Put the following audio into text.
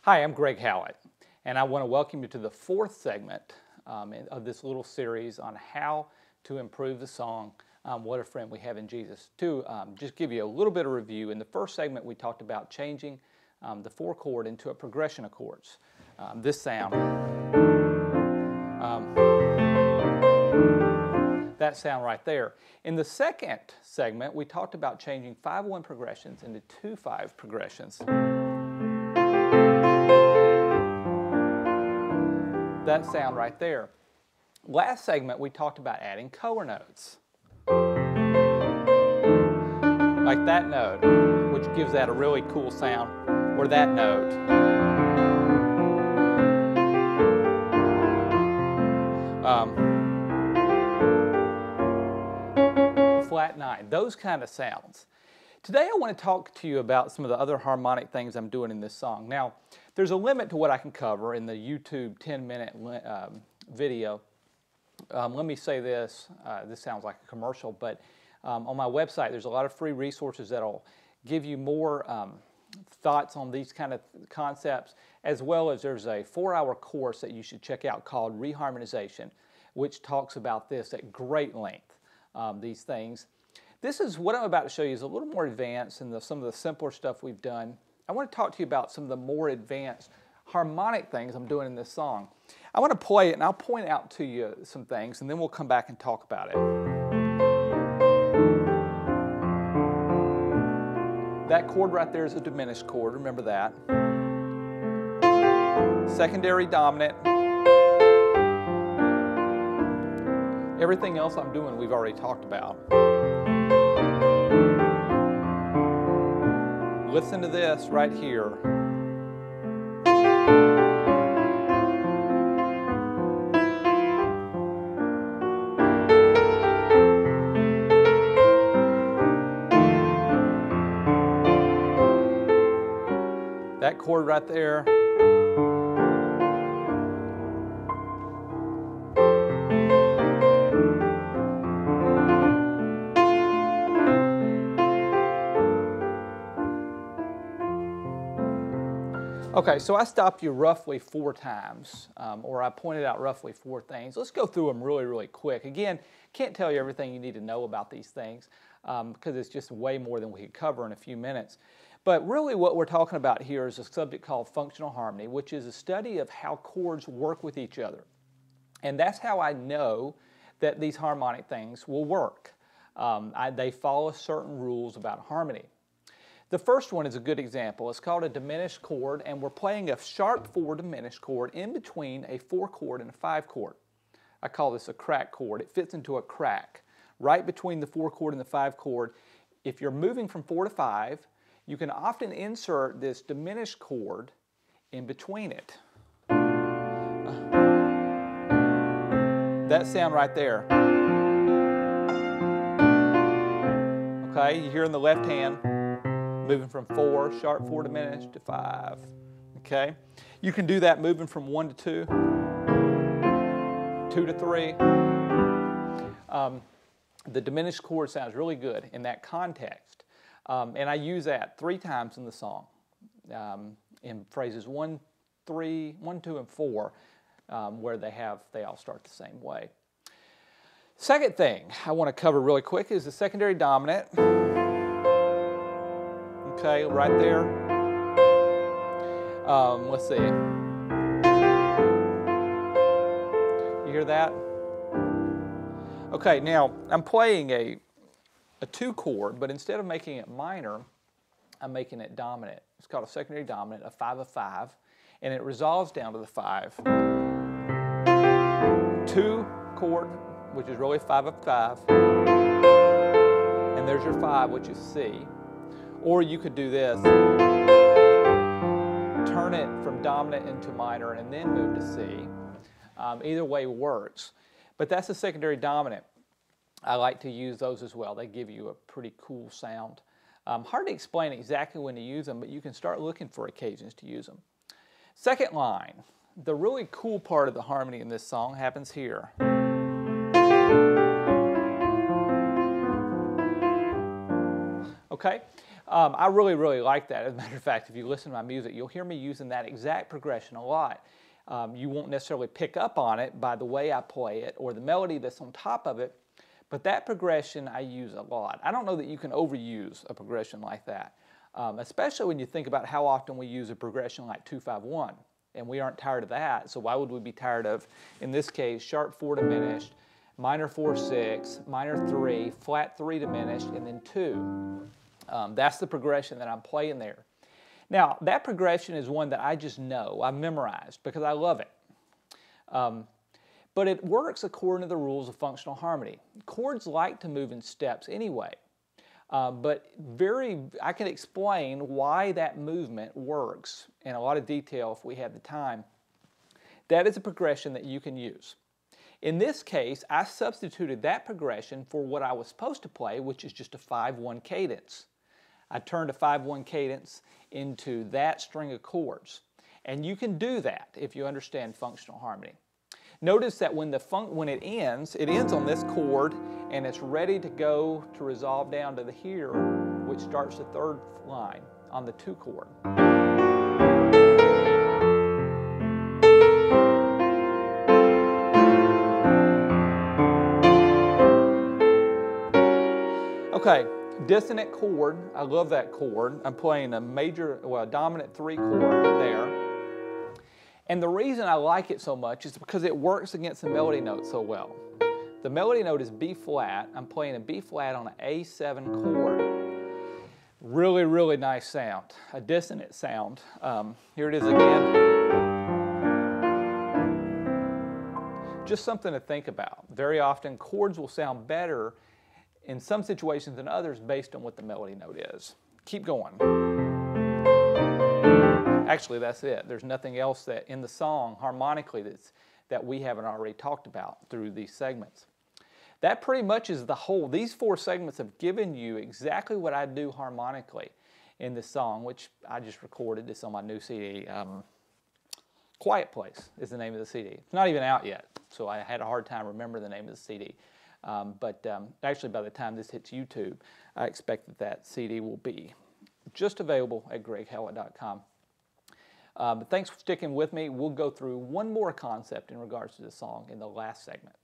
Hi, I'm Greg Howlett, and I want to welcome you to the fourth segment of this little series on how to improve the song, What a Friend We Have in Jesus. To just give you a little bit of review, in the first segment we talked about changing the 4 chord into a progression of chords. This sound, that sound right there. In the second segment, we talked about changing 5-1 progressions into 2-5 progressions. That sound right there. Last segment, we talked about adding color notes. Like that note, which gives that a really cool sound, or that note. Flat 9, those kind of sounds. Today I want to talk to you about some of the other harmonic things I'm doing in this song. Now, there's a limit to what I can cover in the YouTube 10-minute video. Let me say this, this sounds like a commercial, but on my website there's a lot of free resources that'll give you more thoughts on these kind of concepts, as well as there's a 4-hour course that you should check out called Reharmonization, which talks about this at great length, these things. This is what I'm about to show you is a little more advanced than some of the simpler stuff we've done. I want to talk to you about some of the more advanced harmonic things I'm doing in this song. I want to play it and I'll point out to you some things and then we'll come back and talk about it. That chord right there is a diminished chord, remember that. Secondary dominant. Everything else I'm doing we've already talked about. Listen to this right here. That chord right there. Okay, so I stopped you roughly 4 times, or I pointed out roughly 4 things. Let's go through them really, really quick. Again, can't tell you everything you need to know about these things because it's just way more than we could cover in a few minutes. But really what we're talking about here is a subject called functional harmony, which is a study of how chords work with each other. And that's how I know that these harmonic things will work. They follow certain rules about harmony. The first one is a good example. It's called a diminished chord, and we're playing a sharp 4 diminished chord in between a 4 chord and a 5 chord. I call this a crack chord. It fits into a crack right between the 4 chord and the 5 chord. If you're moving from 4 to 5, you can often insert this diminished chord in between it. That sound right there. Okay, you hear in the left hand. Moving from 4, sharp 4 diminished to 5, okay? You can do that moving from 1 to 2, 2 to 3. The diminished chord sounds really good in that context. And I use that 3 times in the song, in phrases 1, 3, 1, 2, and 4, where they all start the same way. Second thing I want to cover really quick is the secondary dominant. Okay, right there. Let's see. You hear that? Okay, now I'm playing a 2 chord, but instead of making it minor, I'm making it dominant. It's called a secondary dominant, a 5 of 5, and it resolves down to the 5. 2 chord, which is really 5 of 5, and there's your 5, which is C. Or you could do this, turn it from dominant into minor and then move to C. Either way works. But that's a secondary dominant. I like to use those as well. They give you a pretty cool sound. Hard to explain exactly when to use them, but you can start looking for occasions to use them. Second line, the really cool part of the harmony in this song happens here. Okay? I really, really like that. As a matter of fact, if you listen to my music, you'll hear me using that exact progression a lot. You won't necessarily pick up on it by the way I play it or the melody that's on top of it, but that progression I use a lot. I don't know that you can overuse a progression like that, especially when you think about how often we use a progression like 2-5-1, and we aren't tired of that, so why would we be tired of, in this case, sharp 4 diminished, minor 4-6, minor 3, flat 3 diminished, and then 2. That's the progression that I'm playing there. Now, that progression is one that I just know, I've memorized, because I love it. But it works according to the rules of functional harmony. Chords like to move in steps anyway, but I can explain why that movement works in a lot of detail if we have the time. That is a progression that you can use. In this case, I substituted that progression for what I was supposed to play, which is just a 5-1 cadence. I turned a 5-1 cadence into that string of chords. And you can do that if you understand functional harmony. Notice that when it ends on this chord, and it's ready to go to resolve down to the here, which starts the third line on the 2 chord. Okay, dissonant chord, I love that chord. I'm playing a dominant 3 chord there. And the reason I like it so much is because it works against the melody note so well. The melody note is B flat. I'm playing a B flat on an A7 chord. Really, really nice sound, a dissonant sound. Here it is again. Just something to think about. Very often chords will sound better in some situations than others based on what the melody note is. Keep going. Actually, that's it. There's nothing else that in the song harmonically that we haven't already talked about through these segments. That pretty much is the whole. These 4 segments have given you exactly what I do harmonically in this song, which I just recorded. It's on my new CD. Quiet Place is the name of the CD. It's not even out yet, so I had a hard time remembering the name of the CD. Actually, by the time this hits YouTube, I expect that CD will be just available at greghowlett.com. But thanks for sticking with me. We'll go through one more concept in regards to the song in the last segment.